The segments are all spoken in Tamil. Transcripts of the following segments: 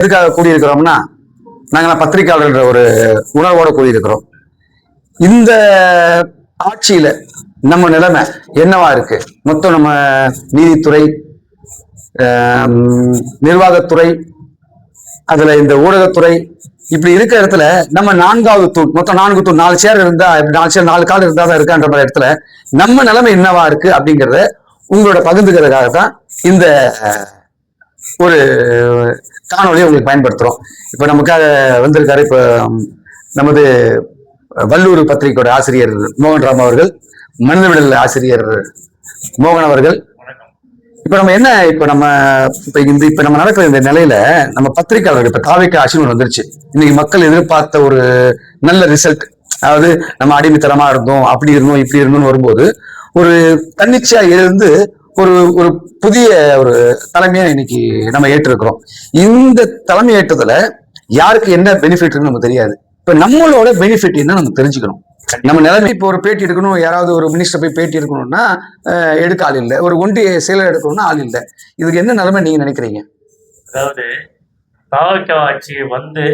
எதுக்காக கூடியிருக்கிறோம்னா, நாங்களாம் பத்திரிகையாளர் ஒரு உணர்வோட கூடியிருக்கிறோம். இந்த ஆட்சியில நம்ம நிலைமை என்னவா இருக்கு? மொத்தம் நம்ம நீதித்துறை, நிர்வாகத்துறை, அதுல இந்த ஊடகத்துறை இப்படி இருக்க இடத்துல நம்ம நான்காவது தூண், மொத்தம் 4 தூண், 4 சேர் இருந்தா 4 சேர் 4 கால் இருந்தா தான் இருக்கான்ற மாதிரி இடத்துல நம்ம நிலைமை என்னவா இருக்கு அப்படிங்கிறத உங்களோட பகிர்ந்துக்கிறதுக்காக தான் இந்த ஒரு காணொலியை உங்களுக்கு பயன்படுத்துறோம். இப்ப நமக்காக வந்திருக்காரு இப்ப நமது வல்லூர் பத்திரிகையோட ஆசிரியர் மோகன்ராம் அவர்கள், மனிதவிடல் ஆசிரியர் மோகன் அவர்கள். இப்ப நம்ம என்ன இப்ப நம்ம நடக்கிற இந்த நிலையில நம்ம பத்திரிகையாளர்கள் இப்ப தாவேக்கா ஆட்சின்னு வந்துருச்சு. இன்னைக்கு மக்கள் எதிர்பார்த்த ஒரு நல்ல ரிசல்ட், அதாவது நம்ம அடிமைத்தனமா இருந்தோம், அப்படி இருந்தோம், இப்படி இருந்தோம்னு வரும்போது ஒரு தன்னிச்சையா இருந்து ஒரு ஒரு புதிய ஒரு தலைமையை இன்னைக்கு நம்ம ஏற்றிருக்கிறோம். இந்த தலைமை ஏற்றதுல யாருக்கு என்ன பெனிஃபிட்னு நமக்கு தெரியாது. இப்ப நம்மளோட பெனிஃபிட் என்ன நம்ம தெரிஞ்சுக்கணும். நம்ம நிலைமை இப்போ ஒரு பேட்டி எடுக்கணும், யாராவது ஒரு மினிஸ்டர் போய் பேட்டி எடுக்கணும்னா எடுக்க ஆள் இல்லை, ஒரு ஒன்றிய செயலர் எடுக்கணும்னா ஆள் இல்லை. இதுக்கு என்ன நிலைமை நீங்க நினைக்கிறீங்க? அதாவது தாவக ஆட்சி வந்து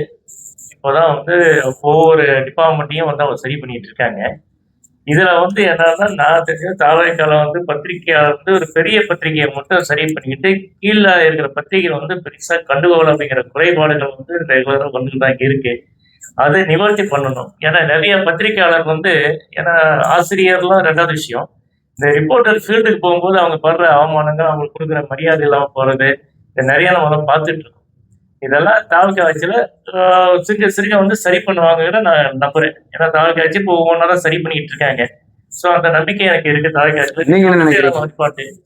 இப்போதான் வந்து ஒவ்வொரு டிபார்ட்மெண்ட்டையும் வந்து அவங்க சரி பண்ணிட்டு இருக்காங்க. இதுல வந்து என்னன்னா, நான் தெரிஞ்ச தாவகால வந்து பத்திரிகையாளர் வந்து ஒரு பெரிய பத்திரிகையை மட்டும் சரி பண்ணிக்கிட்டு கீழே இருக்கிற பத்திரிகைகள் வந்து பெருசா கண்டுகோல் அப்படிங்கிற குறைபாடுகள் வந்து ரெகுலரா வந்து தான் இருக்கு. அதை நிவர்த்தி பண்ணணும். ஏன்னா நிறைய பத்திரிகையாளர் வந்து, ஏன்னா ஆசிரியர்லாம் ரெண்டாவது விஷயம், இந்த ரிப்போர்ட்டர் ஃபீல்டுக்கு போகும்போது அவங்க படுற அவமானங்கள், அவங்களுக்கு கொடுக்குற மரியாதை இல்லாமல் போறது, இதை நிறைய நம்ம பார்த்துட்டு இருக்கோம். இதெல்லாம் தாவக ஆட்சியில சிறுக சிறுக வந்து சரி பண்ணுவாங்கன்னு நான் நம்புறேன். ஏன்னா தாவக ஆட்சி இப்போ ஒவ்வொன்றா சரி பண்ணிட்டு இருக்காங்க. ஸோ அந்த நம்பிக்கை எனக்கு இருக்கு. தாவக ஆட்சியில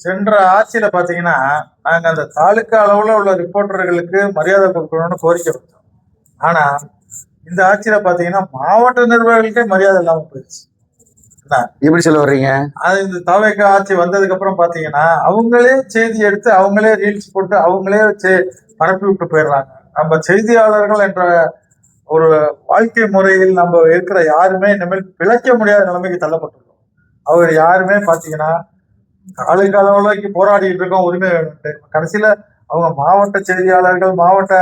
சென்ற ஆட்சியில பாத்தீங்கன்னா, நாங்க அந்த தாலுக்கா அளவுல உள்ள ரிப்போர்ட்டர்களுக்கு மரியாதை கொடுக்கணும்னு கோரிக்கை வச்சோம். ஆனா இந்த ஆட்சியில பாத்தீங்கன்னா மாவட்ட நிர்வாகிகளுக்கே மரியாதை இல்லாம போயிடுச்சு. எப்படி சொல்ல வர்றீங்க? அது இந்த தாவேக்கா ஆட்சி வந்ததுக்கு அப்புறம் பாத்தீங்கன்னா, அவங்களே செய்தி எடுத்து அவங்களே ரீல்ஸ் போட்டு அவங்களே பரப்பி விட்டு போயிடுறாங்க. நம்ம செய்தியாளர்கள் என்ற ஒரு வாழ்க்கை முறையில் நம்ம இருக்கிற யாருமே இனிமேல் பிழைக்க முடியாத நிலைமைக்கு தள்ளப்பட்டிருக்கோம். அவர் யாருமே பாத்தீங்கன்னா தாலுக்கா அளவுக்கு போராடிட்டு இருக்கோம் உரிமை வேணும்ட்டு. கடைசியில அவங்க மாவட்ட செய்தியாளர்கள், மாவட்ட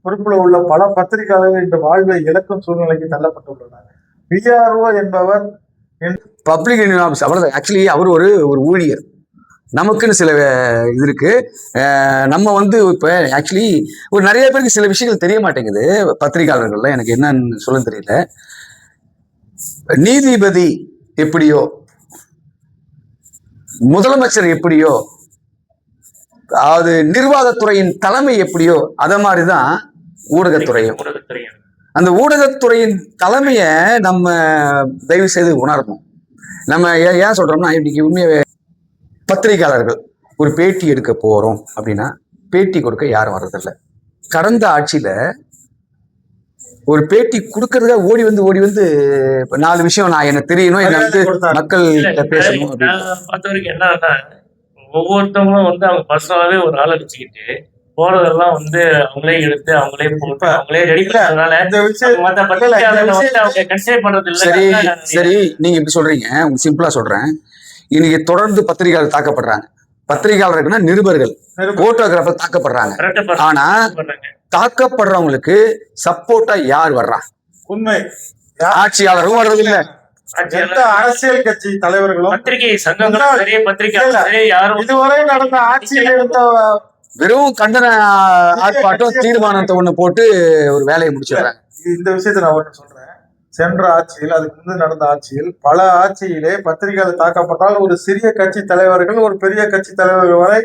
பொறுப்புல உள்ள பல பத்திரிகையாளர்கள் இந்த வாழ்வை இழக்கும் சூழ்நிலைக்கு தள்ளப்பட்டுள்ளனர். பிஆர்ஓ என்பவர் பப்ளிக் அவ்வளவுதான். ஆக்சுவலி அவர் ஒரு ஊழியர். நமக்குன்னு சில இது இருக்கு. நம்ம வந்து இப்ப ஆக்சுவலி ஒரு நிறைய பேருக்கு சில விஷயங்கள் தெரிய மாட்டேங்குது. பத்திரிகையாளர்கள்ல எனக்கு என்னன்னு சொல்ல தெரியல. நீதிபதி எப்படியோ, முதலமைச்சர் எப்படியோ, அதாவது நிர்வாகத்துறையின் தலைமை எப்படியோ, அத மாதிரிதான் ஊடகத்துறையும். அந்த ஊடகத்துறையின் தலைமைய நம்ம தயவு செய்து உணரணும். நம்ம ஏன் சொல்றோம்னா, இன்னைக்கு உண்மையாவே பத்திரிகையாளர்கள் ஒரு பேட்டி எடுக்க போறோம் அப்படின்னா பேட்டி கொடுக்க யாரும் வர்றதில்லை. கடந்த ஆட்சியில ஒரு பேட்டி கொடுக்கறதுக்காக ஓடி வந்து 4 விஷயம் நான் எனக்கு தெரியணும், என்ன வந்து மக்கள் பேசணும் பார்த்த வரைக்கும் என்னன்னா, ஒவ்வொருத்தவங்களும் வந்து அவங்க பர்சனலாவே ஒரு ஆள் அடிச்சுக்கிட்டு போறதெல்லாம் வந்து அவங்களே எடுத்து அவங்களே போட்டு அவங்களே ரெடி பண்ணதுனால பண்றது இல்லை. சரி சரி, நீங்க இப்படி சொல்றீங்க. உங்களுக்கு சிம்பிளா சொல்றேன். இன்னைக்கு தொடர்ந்து பத்திரிகையாளர் தாக்கப்படுறாங்க. பத்திரிகையாளர்கள்னா நிருபர்கள், போட்டோகிராஃபர் தாக்கப்படுறாங்க. ஆனா தாக்கப்படுறவங்களுக்கு சப்போர்ட்டா யார் வர்றா? உண்மை ஆட்சியாளரும் வர்றது இல்ல. அரசியல் கட்சி தலைவர்களும் பத்திரிகை சங்கங்களும் பெரிய பத்திரிகை யாரும் இதுவரை நடந்த ஆட்சியில் இருந்த வெறும் கண்டன ஆர்ப்பாட்டம் தீர்மானத்தை ஒண்ணு போட்டு ஒரு வேலையை முடிச்சிடுறாங்க. இந்த விஷயத்த நான் ஒண்ணு சொல்றேன். சென்ற ஆட்சியில், அதுக்கு முன்பு நடந்த ஆட்சியில், பல ஆட்சியிலே பத்திரிகைகள் தாக்கப்பட்டால் ஒரு சிறிய கட்சி தலைவர்கள் ஒரு பெரிய கட்சி தலைவர்கள் வரை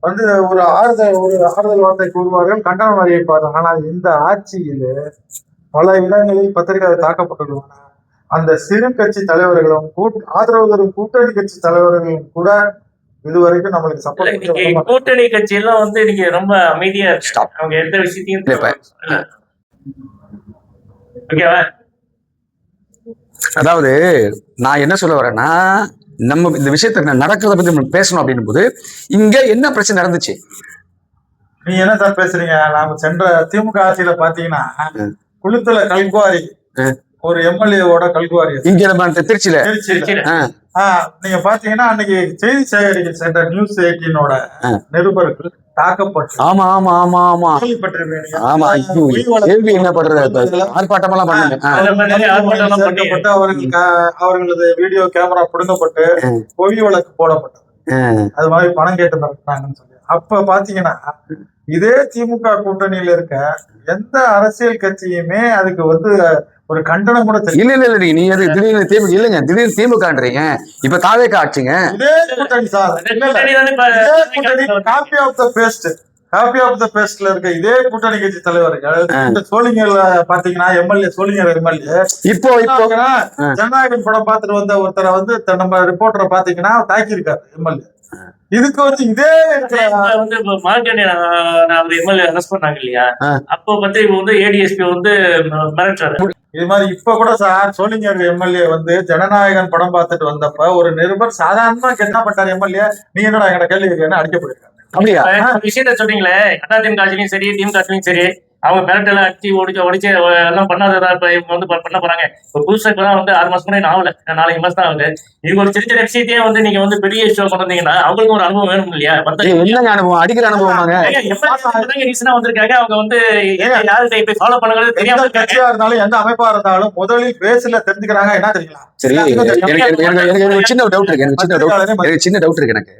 வந்து ஒரு ஆறுதல் வார்த்தை கூறுவார்கள், கண்டனம் அறிவிப்பார்கள். ஆனால் இந்த ஆட்சியில் பல இடங்களில் பத்திரிகைகள் தாக்கப்பட்டுள்ளன. அந்த சிறு கட்சி தலைவர்களும் ஆதரவு தரும் கூட்டணி கட்சி தலைவர்களும் கூட இதுவரைக்கும் நம்மளுக்கு சப்போர்ட். கூட்டணி கட்சி எல்லாம் வந்து இன்னைக்கு ரொம்ப அமைதியா இருக்கு. அவங்க எந்த விஷயத்தையும் அதாவது நான் என்ன சொல்ல வரேன்னா, நம்ம இந்த விஷயத்த நடக்கிறத பத்தி நம்ம பேசணும் அப்படின்னும் போது இங்க என்ன பிரச்சனை நடந்துச்சு? நீங்க என்ன சார் பேசுறீங்க? நாம சென்ற திமுக ஆட்சியில பாத்தீங்கன்னா குளுத்துல கல்குவாரி ஒரு எம்எல்ஏவோட கல்குவாரி அது. இங்க நம்ம திருச்சியில திருச்சியில. ஆ, நீங்க பாத்தீங்கன்னா அன்னைக்கு செய்தி சேகரிக்க சென்ற நியூஸ் 18 நிருபர்கள் தாக்கப்பட்டு ஆமா ஆமா ஆமா ஆமா கேள்விப்பட்டிருப்பீங்க. ஆமா கேள்வி என்ன பண்றது ஆர்ப்பாட்டம் எல்லாம் பண்ணாங்க. தாக்கப்பட்டு அவர்களது வீடியோ கேமரா புடுங்கப்பட்டு பொய் வழக்கு போடப்பட்டது. அது மாதிரி பணம் கேட்டு மிரட்டினாங்கன்னு சொல்லி. அப்ப பாத்தீங்கன்னா இதே திமுக கூட்டணியில இருக்க எந்த அரசியல் கட்சியுமே அதுக்கு ஒரு கண்டனம் கூட இல்ல இல்ல இல்ல நீங்க அது திடீர்னு திமுக இல்லைங்க, திடீர்னு திமுகன்றீங்க. இப்ப தாவேக்கா ஆட்சிங்க. இதே கூட்டணி சார், காப்பி ஆஃப் த பேஸ்ட்ல இருக்க இதே கூட்டணி கட்சி தலைவர்கள் சோழிங்கர்ல பாத்தீங்கன்னா சோழிங்கர் எம்எல்ஏ இப்போ ஜனநாயகன் படம் பார்த்துட்டு வந்த ஒருத்தரை நம்ம ரிப்போர்ட்டரை பாத்தீங்கன்னா தாக்கி இருக்காரு எம்எல்ஏ. இதுக்கு இதே மார்க்கெட் எம்எல்ஏ அரெஸ்ட் பண்ணாங்க இல்லையா, அப்போ ஏடிஎஸ்பி மிரட்டுறாரு. இது மாதிரி இப்ப கூட சார் சோழிங்கர் எம்எல்ஏ ஜனநாயகன் படம் பார்த்துட்டு வந்தப்ப ஒரு நிருபர் சாதாரணமா கெட்டப்பட்டார் எம்எல்ஏ, நீ என்னடா எங்கட கேள்வி அடிக்கப்படுறாங்க. அப்படியா விஷயத்த சொல்றீங்களே, அதிமுக ஆட்சியிலும் சரி திமுக ஆட்சியிலும் சரி அவங்க மிரட்டெல்லாம் அடிச்சு உடைச்சு எல்லாம் பண்ணாததா இப்ப இவங்க பண்ண போறாங்க. ஒரு புதுசா இப்பதான் 6 மாசம் கூட ஆகல, 4 மாசம் தான் ஆகுது. இது ஒரு சின்ன சின்ன விஷயத்தையே நீங்க பெரிய விஷயம் கொண்டு வந்தீங்கன்னா அவங்களுக்கு ஒரு அனுபவம் வேணும் இல்லையா? அனுபவம் அடிக்கிற அனுபவம் ரீசனா வந்திருக்காங்க. அவங்க யாருக்கு இப்ப ஃபாலோ பண்ணுறது தெரியாம கட்சியா இருந்தாலும் எந்த அமைப்பா இருந்தாலும் முதலில் பேஸ்ல தெரிஞ்சுக்கிறாங்க. என்ன தெரியுங்களா? சரி, எனக்கு சின்ன டவுட் இருக்கு. சின்ன டவுட் இருக்கு எனக்கு.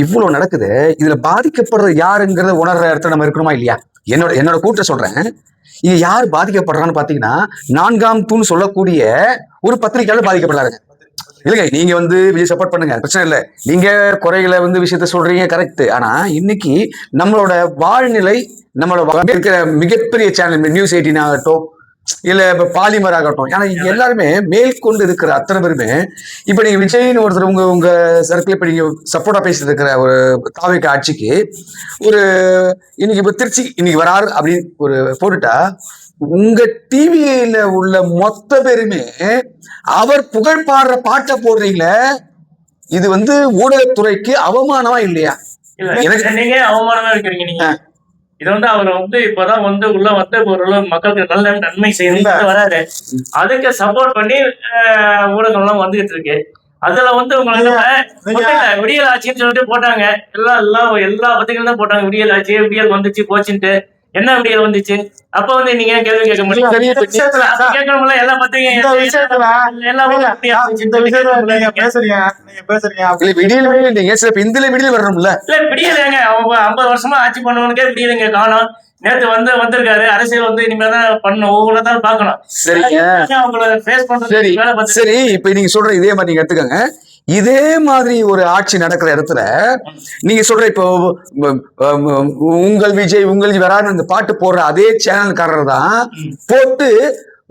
இவ்வளவு நடக்குது, இதுல பாதிக்கப்படுறது யாருங்கிறத உணர்ற இடத்துல நம்ம இருக்கணுமா இல்லையா? என்னோட கூட்ட சொல்றேன். இது யார் பாதிக்கப்படுறான்னு பாத்தீங்கன்னா 4ஆம் தூண் சொல்லக்கூடிய ஒரு பத்திரிகையாளர் பாதிக்கப்படுறாங்க. இல்லைங்க, நீங்க விஜய் சப்போர்ட் பண்ணுங்க, பிரச்சனை இல்லை. நீங்க குறைகளை விஷயத்த சொல்றீங்க, கரெக்ட். ஆனா இன்னைக்கு நம்மளோட வாழ்நிலை, நம்மளோட இருக்கிற மிகப்பெரிய சேனல் நியூஸ் 18 ஆகட்டும், இல்ல இப்ப பாலிமர் ஆகட்டும், ஏன்னா எல்லாருமே மேற்கொண்டு இருக்கிற அத்தனை பேருமே இப்ப நீங்க விஜய்னு ஒருத்தர் உங்க சர்க்கிள் இப்ப நீங்க சப்போர்ட்டா பேசிட்டு இருக்கிற ஒரு தாவேக்கா ஆட்சிக்கு ஒரு இன்னைக்கு இப்ப திருச்சி இன்னைக்கு வராரு அப்படின்னு ஒரு போட்டுட்டா, உங்க டிவியில உள்ள மொத்த பேருமே அவர் புகழ் பாடுற பாட்டை போடுறீங்களே, இது ஊடகத்துறைக்கு அவமானமா இல்லையா? நீங்க அவமானமா இருக்கிறீங்க. நீங்க இது அவர் இப்பதான் உள்ள ஒரு மக்களுக்கு நல்ல நன்மை செய்து வராரு. அதுக்கு சப்போர்ட் பண்ணி ஊடகம் எல்லாம் வந்துகிட்டு இருக்கு. அதுல உங்களுக்கு விடியல் ஆட்சின்னு சொல்லிட்டு போட்டாங்க. எல்லா பத்திரிகைகளும் தான் போட்டாங்க விடியல் ஆட்சி, விடியல் வந்துச்சு போச்சுன்ட்டு. என்ன விடியல் வந்துச்சு? அப்ப நீங்க கேள்வி கேட்க முடியும். கேட்கணும்ல எல்லா பத்திரிகையும் விடியல் வரணும்ல. இல்ல விடியல் ஏங்க, அவங்க 50 வருஷமா ஆட்சி பண்ணுவனுக்கே விடியலுங்க காணும். நேத்து வந்திருக்காரு. அரசியல் இனிமேதான் பண்ணணும், ஒவ்வொருத்தான் பாக்கணும். சரிங்க, அவங்கள ஃபேஸ் பண்றது. சரி, இப்ப நீங்க சொல்ற இதே மாதிரி நீங்க எடுத்துக்கோங்க. இதே மாதிரி ஒரு ஆட்சி நடக்கிற இடத்துல நீங்க சொல்ற இப்போ உங்கள் விஜய் வரான்னு அந்த பாட்டு போடுற அதே சேனல்காரர் தான் போட்டு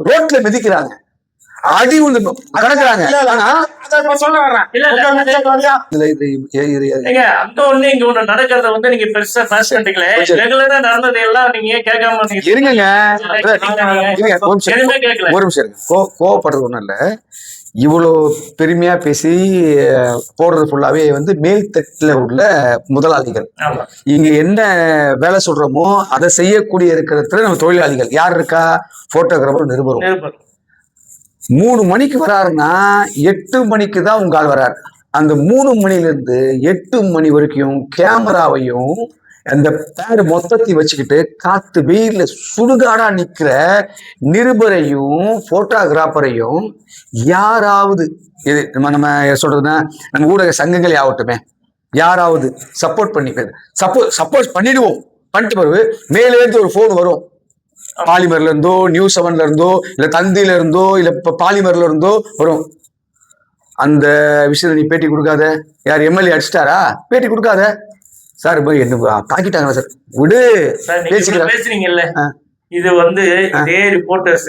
ரோட்ல மிதிக்கிறாங்க, அடி கடக்குறாங்க. நடக்கிறத நீங்க பெருசா பேச மாட்டீங்களே, ரெகுலரா நடந்தது எல்லாம் நீங்க கேட்காம இருங்க. ஒரு நிமிஷம் கோவப்படுறது ஒண்ணும் இல்ல. இவ்வளோ பெருமையா பேசி போடுறது ஃபுல்லாவே மேல்தட்டுல உள்ள முதலாளிகள். இங்க என்ன வேலை சொல்றோமோ அதை செய்யக்கூடிய இருக்கிறதுல நம்ம தொழிலாளிகள் யார் இருக்கா? போட்டோகிராஃபர், நிருபரும். 3 மணிக்கு வராருன்னா 8 மணிக்கு தான் உங்க ஆள் வர்றாரு. அந்த 3 மணில இருந்து 8 மணி வரைக்கும் கேமராவையும் அந்த பேடு மொத்தத்தையும் வச்சுக்கிட்டு காத்து வெயில்ல சுடுகாடா நிக்கிற நிருபரையும் போட்டோகிராஃபரையும் யாராவது இது நம்ம சொல்றதுன்னா நம்ம ஊடக சங்கங்களே ஆகட்டுமே, யாராவது சப்போர்ட் சப்போர்ட் பண்ணிடுவோம். பண்ணிட்டு பிறகு மேலே இருந்து ஒரு போன் வரும், பாலிமர்ல இருந்தோ, நியூஸ் 7ல இருந்தோ, இல்ல தந்தியில இருந்தோ, இல்ல பாலிமர்ல இருந்தோ வரும். அந்த விஷயத்த நீ பேட்டி கொடுக்காத. யார் எம்எல்ஏ அடிச்சிட்டாரா? பேட்டி கொடுக்காத சார். என்ன தாக்கிட்டாங்களா சார்? விடு, பேசுறீங்கல்ல. இது இதே ரிப்போர்ட்டர்ஸ்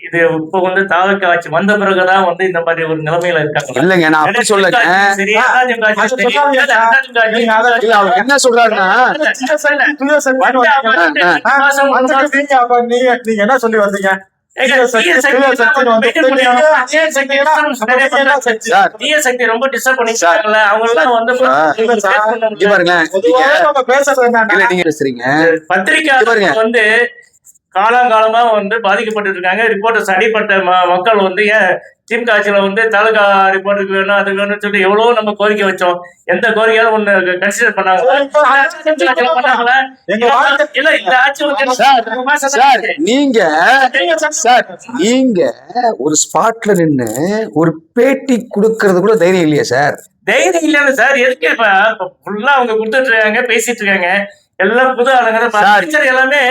இது இப்ப தாவேக்கா ஆட்சி வந்த பிறகுதான் இந்த மாதிரி ஒரு நிலைமையில இருக்காங்க. இல்லைங்க, நான் அப்படி சொல்லுங்க. என்ன சொல்றாருன்னா நீங்க என்ன சொல்லி வந்தீங்க? ரொம்ப டிஸ்டர்ப் பண்ணிருக்காங்கல்ல, அவங்க எல்லாம் பேசுறீங்க. பத்திரிக்கை காலங்காலமா வந்து பாதிக்கப்பட்டு இருக்காங்க. ரிப்போர்ட்டர்ஸ் அடிப்பட்ட மக்கள் வந்து ஏன் திமுக ஆட்சியில வந்து தாலுகா ரிப்போர்ட்டருக்கு வேணும் அது வேணும்னு சொல்லி எவ்வளவோ நம்ம கோரிக்கை வச்சோம். எந்த கோரிக்கையாலும் ஒண்ணு கன்சிடர் பண்ணாங்களா? பண்ணாங்களா? எங்க வாழ்க்கை இல்ல இந்த ஆட்சி வந்து சார், ஒரு மாசம் தான் சார் ஆச்சு. நீங்க ஒரு ஸ்பாட்ல நின்னு ஒரு பேட்டி கொடுக்கறது கூட தைரியம் இல்லையா சார்? தைரியம் இல்லைன்னு சார் எதுக்கு இப்ப ஃபுல்லா அவங்க கொடுத்துட்டு இருக்காங்க, பேசிட்டு இருக்காங்க. எல்லாம் புது ஆளுங்க தான். எல்லாமே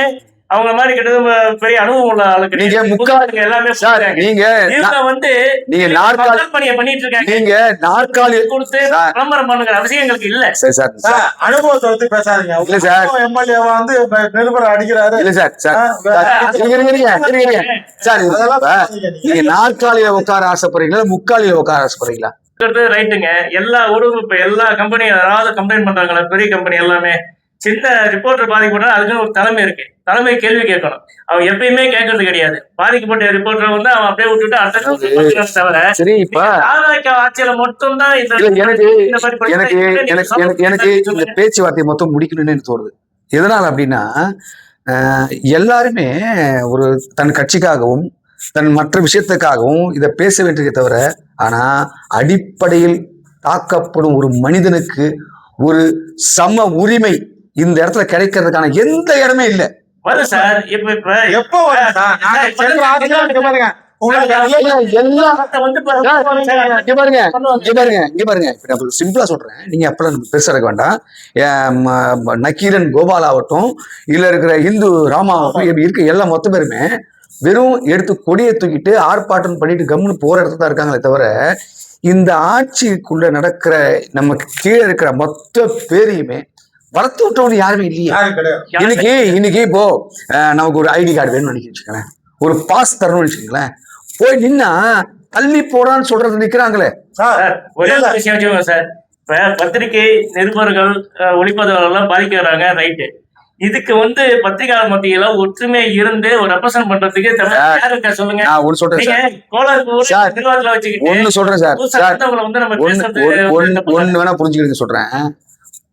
அவங்க மாதிரி கிட்டத்தட்ட பெரிய அனுபவம் உள்ள ஆளுங்க. நீங்க முக்காலுங்க எல்லாமே சார், நீங்க இவங்க வந்து நீங்க நாற்காலி பணியை பண்ணிட்டு இருக்காங்க. நீங்க நாற்காலி கொடுத்து விளம்பரம் பண்ணுங்கிற அவசியம் எங்களுக்கு இல்ல. சரி சார், சார், அனுபவத்தை வந்து பேசாதீங்க. இல்ல சார். எம்எல்ஏ வந்து நிருபரை அடிக்கிறாரு. இல்ல சார், சார், சார், நீங்க நாற்காலியில உட்கார ஆசைப்படுறீங்களா முக்காலியில உட்கார ஆசைப்படுறீங்களா? ரைட்டுங்க. எல்லா ஊரும் இப்ப எல்லா கம்பெனியும் அதாவது கம்ப்ளைண்ட் பண்றாங்களா பெரிய கம்பெனி எல்லாமே சின்ன ரிப்போர்ட்டர் பாதிக்கப்பட்டா அதுக்குன்னு ஒரு தலைமை இருக்கு. தலைமை கேள்வி கேட்கணும். அவன் எப்பயுமே கேட்கறது கிடையாது. பாதிக்கப்பட்ட ரிப்போர்ட்டர் வந்து அவன் அப்படியே விட்டுட்டு அடுத்த தவிர சரி, இப்ப ஆட்சியில மட்டும் தான் எனக்கு இந்த பேச்சுவார்த்தை மொத்தம் முடிக்கணும்னு எனக்கு தோணுது. எதனால அப்படின்னா எல்லாருமே ஒரு தன் கட்சிக்காகவும் தன் மற்ற விஷயத்துக்காகவும் இதை பேச வேண்டியதை தவிர, ஆனா அடிப்படையில் தாக்கப்படும் ஒரு மனிதனுக்கு ஒரு சம உரிமை இந்த இடத்துல கிடைக்கிறதுக்கான எந்த இடமே இல்லை. வரும் சார். இப்ப எப்போ வரும் சார்? நாங்க சென்ற ஆட்சியில இங்க பாருங்க. சிம்பிளா சொல்றேன், நீங்க அப்பெல்லாம் பெருசா இருக்க வேண்டாம். நக்கீரன் கோபால் ஆகட்டும், இல்ல இருக்கிற இந்து ராமா ஆகட்டும், இருக்க எல்லா மொத்த பேருமே வெறும் எடுத்து கொடியை தூக்கிட்டு ஆர்ப்பாட்டம் பண்ணிட்டு கம்முன்னு போற இடத்துல தான் இருக்காங்களே தவிர, இந்த ஆட்சிக்குள்ள நடக்கிற நமக்கு கீழே இருக்கிற மொத்த பேரையுமே வளர்த்து விட்டவங்க யாருமே இல்லையா? இன்னைக்கு இப்போ நமக்கு ஒரு ஐடி கார்டு வேணும்னு நினைக்கிறேன், ஒரு பாஸ் தரணும்னு வச்சுக்கோங்களேன், போய் நின்னா தள்ளி போடான்னு சொல்றது நிக்கிறாங்களே. ஒரே விஷயம் வச்சுக்கோங்க சார். இப்ப பத்திரிகை நிருபர்கள் ஒளிப்பதிவாளர்கள் பாதிக்கிறாங்க, ரைட்டு. இதுக்கு வந்து பத்திரிகையாளர் மத்தியில ஒற்றுமை இருந்து ஒரு ரெப்ரசன்ட் பண்றதுக்கு யாரு இருக்கா சொல்லுங்க. நான் ஒண்ணு சொல்றேன் ஒண்ணு வேணா புரிஞ்சுக்கிட்டு சொல்றேன்.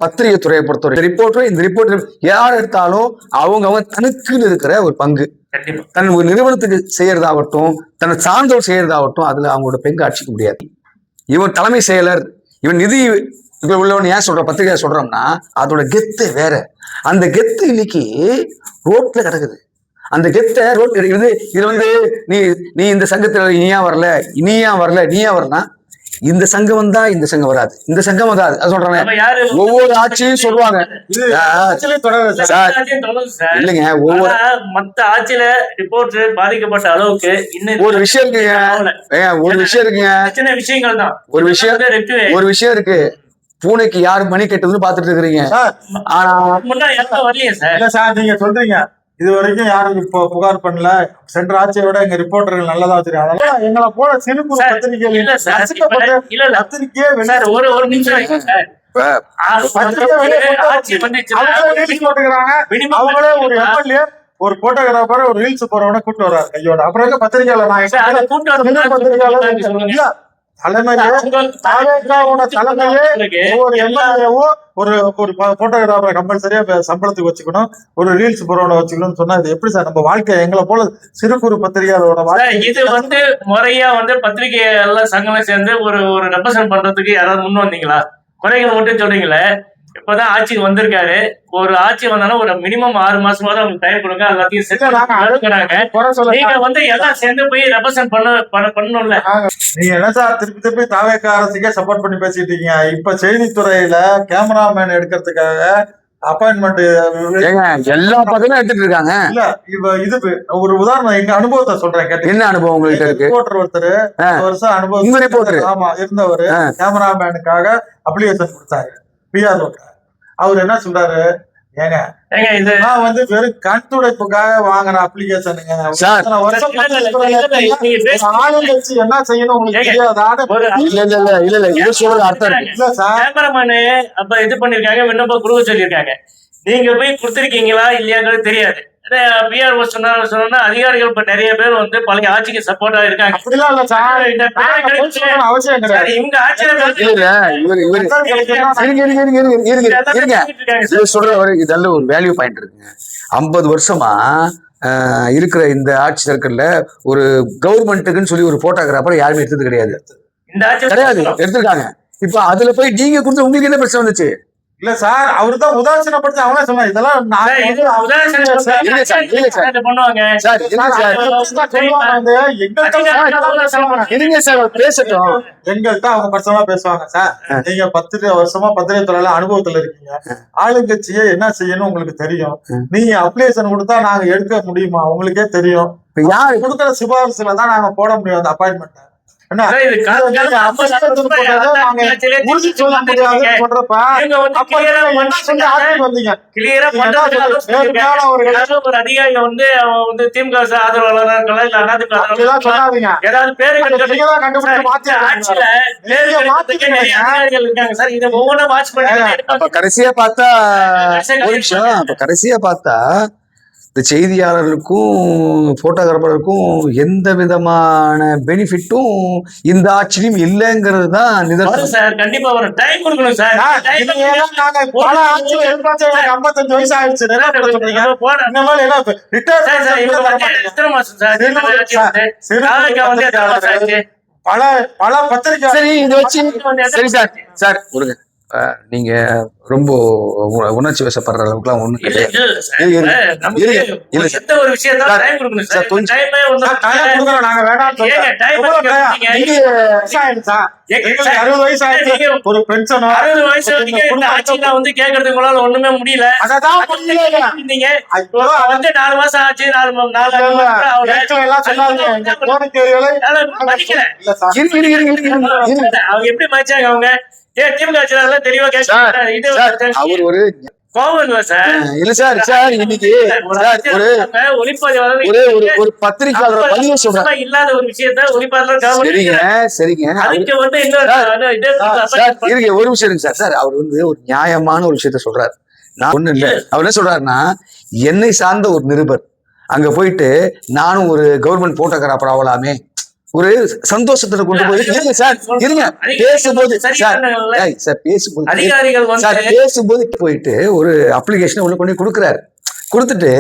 பத்திரிகை துறையை பொறுத்தவரை ரிப்போர்ட்டர் இந்த ரிப்போர்ட்டர் யார் எடுத்தாலும் அவங்க தனக்குன்னு இருக்கிற ஒரு பங்கு, தன் ஒரு நிறுவனத்துக்கு செய்யறதாகட்டும் தன்னை சார்ந்தவர் செய்யறதாகட்டும், அதுல அவங்களோட பங்கு அடிச்சிக்க முடியாது. இவன் தலைமை செயலர், இவன் நிதி உள்ளவன் ஏன் சொல்ற பத்திரிகை சொல்றோம்னா அதோட கெத்து வேற. அந்த கெத்து இன்னைக்கு ரோட்ல கிடக்குது. அந்த கெத்த ரோட் இருக்குது. இது வந்து நீ இந்த சங்கத்துல நீயா வரலன்னா இந்த சங்கம் வந்தா இந்த சங்கம் வராது, இந்த சங்கம் வராது. அது சொல்றேன். ஒவ்வொரு ஆட்சியும் சொல்லுவாங்க இல்லைங்க, ஒவ்வொரு மத்த ஆட்சியில ரிப்போர்ட் பாதிக்கப்பட்ட அளவுக்கு ஒரு விஷயம் இருக்குங்க, விஷயங்கள் தான் ஒரு விஷயம் இருக்கு. பூனைக்கு யாரு மணி கட்டுதுன்னு பாத்துட்டு இருக்கிறீங்க. நீங்க சொல்றீங்க இது வரைக்கும் யாரும் இப்போ புகார் பண்ணல, சென்ற ஆட்சியை விட எங்க ரிப்போர்ட்டர்கள் நல்லதா தெரியும். அதனால எங்களை போல சிறு குறு பத்திரிகைகள் அவங்களே ஒரு எம்எல்ஏ ஒரு போட்டோகிராஃபர் ஒரு ரீல்ஸ் போறவன கூட்டு வர்றாரு கையோட. அப்புறம் பத்திரிகையாளர் ஒரு போட்டோகிராஃபரை கம்பல்சரியா சம்பளத்துக்கு வச்சுக்கணும், ஒரு ரீல்ஸ் போறவனை வச்சுக்கணும்னு சொன்னா இது எப்படி சார் நம்ம வாழ்க்கை? எங்களை போல சிறு குறு பத்திரிகையாளரோட வாழ்க்கை இது வந்து முறையா வந்து பத்திரிகை எல்லாம் சங்கம் சேர்ந்து ஒரு ரெப்ரசன்ட் பண்றதுக்கு யாராவது முன் வந்தீங்களா? குறைகள் மட்டும் சொல்றீங்களே. இப்பதான் ஆட்சிக்கு வந்திருக்காரு. ஒரு ஆட்சி வந்தாலும் ஒரு மினிமம் 6 மாசமாவது அவங்க டைம் கொடுங்க. எல்லாத்தையும் நீங்க வந்து எல்லாம் சேர்ந்து போய் ரெப்ரசன்ட் பண்ணணும்ல. நீங்க என்ன சார் திருப்பி தாவேக்கா அரசுக்கே சப்போர்ட் பண்ணி பேசிட்டு இருக்கீங்க. இப்ப செய்தித்துறையில கேமராமேன் எடுக்கிறதுக்காக அப்பாயின்மெண்ட் எல்லா பக்கமும் எடுத்துட்டு இருக்காங்க. இல்ல இது ஒரு உதாரணம் எங்க அனுபவத்தை சொல்றேன். என்ன அனுபவம் உங்ககிட்ட இருக்கு? ரிப்போர்ட்டர் ஒருத்தர் வருஷம் அனுபவம் ஆமா இருந்தவர் கேமராமேனுக்காக அப்ளிகேஷன் கொடுத்தாரு பிஆர். அவர் என்ன சொல்றாரு, ஏங்க நான் வந்து வெறும் கண் துடைப்புக்காக வாங்குற அப்ளிகேஷனுங்க, ஆளுங்கட்சி என்ன செய்யணும் உங்களுக்கு அப்ப இது பண்ணிருக்காங்க, விண்ணப்பம் கொடுக்க சொல்லியிருக்காங்க. நீங்க போய் கொடுத்திருக்கீங்களா இல்லையாங்கிறது தெரியாது. பிஆர்ஓ சொன்னா அதிகாரிகள் இப்ப நிறைய பேர் வந்து பழைய ஆட்சிக்கு சப்போர்ட்டா இருக்காங்க. அப்படிலாம் இல்ல சார். இந்த பேரை கெடுத்து அவசியம் கிடையாது. இவங்க ஆட்சியில இல்ல இவர் சொல்ற ஒரு இதெல்லாம் ஒரு வேல்யூ பாயிண்ட் இருக்குங்க. 50 வருஷமா இருக்கிற இந்த ஆட்சி சர்க்கிள்ல ஒரு கவர்மெண்ட்டுக்குன்னு சொல்லி ஒரு போட்டோகிராஃபர் யாருமே எடுத்தது கிடையாது. இந்த ஆட்சி கிடையாது, எடுத்திருக்காங்க. இப்ப அதுல போய் நீங்க கொடுத்து உங்களுக்கு என்ன பிரச்சனை வந்துச்சு? இல்ல சார், அவரு தான் உதாசீனப்படுத்தி அவனே சொன்னார். இதெல்லாம் பண்ணுவாங்க. எங்கள்கிட்ட அவங்க பர்சனலா பேசுவாங்க. சார், நீங்க 10 வருஷமா பத்திரிகை துறையில அனுபவத்துல இருக்கீங்க. ஆளுங்கட்சியை என்ன செய்யணும் உங்களுக்கு தெரியும். நீங்க அப்ளிகேஷன் கொடுத்தா நாங்க எடுக்க முடியுமா உங்களுக்கே தெரியும். யாரு கொடுக்குற சிபாரிசுல தான் நாங்க போட முடியும் அந்த அப்பாயின்மெண்ட். அதிகாரிகள் வந்து திமுக ஆதரவாளர்கள் இருக்காங்க சார். இதை ஒவ்வொன்றும் வாட்ச் பண்ணி கடைசியா பார்த்தா இந்த செய்தியாளர்களுக்கும் போட்டோகிராஃபருக்கும் எந்த விதமான பெனிஃபிட்டும் இந்த ஆட்சியும் இல்லைங்கிறது தான் நிதர்சனம் சார். கண்டிப்பா ஒரு டைம் கொடுக்கணும் சார். 55 வயசு ஆயிடுச்சு. பல பத்திரிகை. சரி, இதை வச்சு சரி சார் சார் கொடுங்க. நீங்க ரொம்ப உணர்ச்சி வசப்படுற அளவுக்குலாம் ஒண்ணும் கிடையாது. ஒரு பென்ஷன் 60 வயசு வந்து கேட்கறதுக்கு உங்களால ஒண்ணுமே முடியல. நீங்க வந்து 4 மாசம் ஆச்சு, 4 அவங்க எப்படி மதிச்சாங்க? அவங்க திமுக தெளிவா அவர் ஒரு இல்ல சார் இன்னைக்கு ஒரு பத்திரிகையாளர் இல்லாத ஒரு விஷயத்த சரிங்க ஒரு விஷயம் இருக்கு சார். அவர் வந்து ஒரு நியாயமான ஒரு விஷயத்த சொல்றாரு. நான் ஒண்ணு இல்ல, அவர் என்ன சொல்றாருன்னா, என்னை சார்ந்த ஒரு நிருபர் அங்க போயிட்டு நானும் ஒரு கவர்மெண்ட் போட்டோகிராஃபர் ஆகலாமே, ஒரு சந்தோஷத்துல கொண்டு போய் பேசும்போது போயிட்டு ஒரு அப்ளிகேஷன் உள்ள கொண்டு கொடுக்குறாரு. கொடுத்துட்டு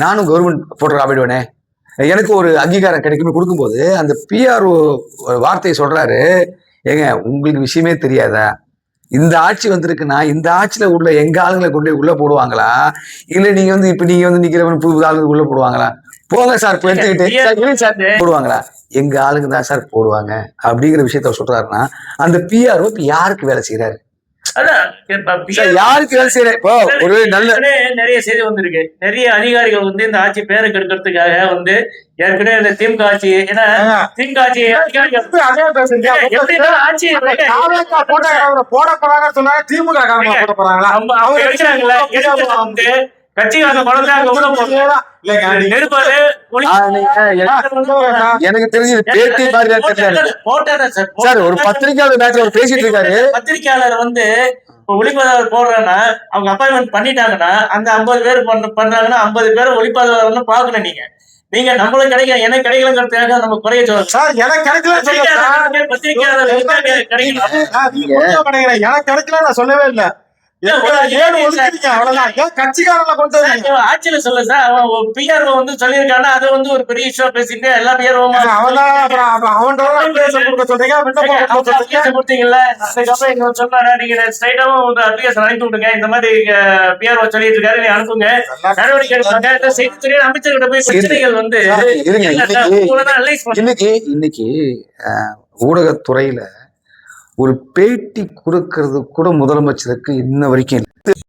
நானும் கவர்மெண்ட் போட்டோகிராஃபர் ஆயிடுவேனே, எனக்கு ஒரு அங்கீகாரம் கிடைக்கும்னு கொடுக்கும்போது அந்த பிஆர்ஓ வார்த்தையை சொல்றாரு, ஏங்க உங்களுக்கு விஷயமே தெரியாதா? இந்த ஆட்சி வந்திருக்குன்னா இந்த ஆட்சியில உள்ள எங்க ஆளுங்களை கொண்டு உள்ள போடுவாங்களா, இல்ல நீங்க வந்து இப்ப நீங்க வந்து நிக்கிறவன் புது ஆளுங்க உள்ள போடுவாங்களா? போங்க சார் எடுத்துக்கிட்டு போடுவாங்களா? எங்க ஆளுங்க தான் சார் போடுவாங்க அப்படிங்கிற விஷயத்த சொல்றாருன்னா, அந்த பிஆர்ஓ யாருக்கு வேலை செய்யறாரு? யாருக்கு வேலை செய்யற? இப்போ ஒரு நல்ல நிறைய செய்தி வந்திருக்கு. நிறைய அதிகாரிகள் வந்து இந்த ஆட்சி பேரை கெடுக்கிறதுக்காக வந்து ஏற்கனவே இந்த திமுக ஆட்சி, ஏன்னா திமுக ஆட்சி ஆட்சி போட போறாங்க சொன்னாங்க, திமுக போட போறாங்களா? வந்து எனக்கு தெரிஞ்சு பேட்டி சார் ஒரு பத்திரிகையாளர் பேசிட்டு இருக்காரு. பத்திரிகையாளர் வந்து ஒளிப்பதிவாளர் போடுறேன்னா அவங்க அப்பாயின்மெண்ட் பண்ணிட்டாங்கன்னா அந்த 50 பேர் பண்றாங்கன்னா 50 பேர் ஒளிப்பதிவாளர்னு பாக்கணும். நீங்க நம்மளும் கிடைக்கும், எனக்கு கிடைக்கலங்கிறதுக்காக நம்ம குறைய சொல்றோம் சார். எனக்கு கிடைக்கல, பத்திரிகையாளர் எனக்கு கிடைக்கல நான் சொல்லவே இல்லை. ஆட்சியில சொல்ல சார், பிஆர்ஓ வந்து சொல்லியிருக்காங்கன்னா அதை வந்து ஒரு பெரிய இஷ்யூ பேசிட்டு எல்லா பிஆர்ஓவும் கொடுத்தீங்கல்ல, அதுக்கப்புறம் சொன்னாரா நீங்க ஸ்ட்ரைட்டாவும் ஒரு அப்ளிகேஷன் அனுப்பி விடுங்க, இந்த மாதிரி பிஆர்ஓ சொல்லிட்டு இருக்காரு, நீ அனுப்புங்க, நடவடிக்கை எடுப்பாங்க. செய்தித்துறை அமைச்சர்கிட்ட போய் பிரச்சனைகள் வந்து இன்னைக்கு ஊடகத்துறையில ஒரு பேட்டி கொடுக்கறது கூட முதலமைச்சருக்கு இன்ன வரைக்கும்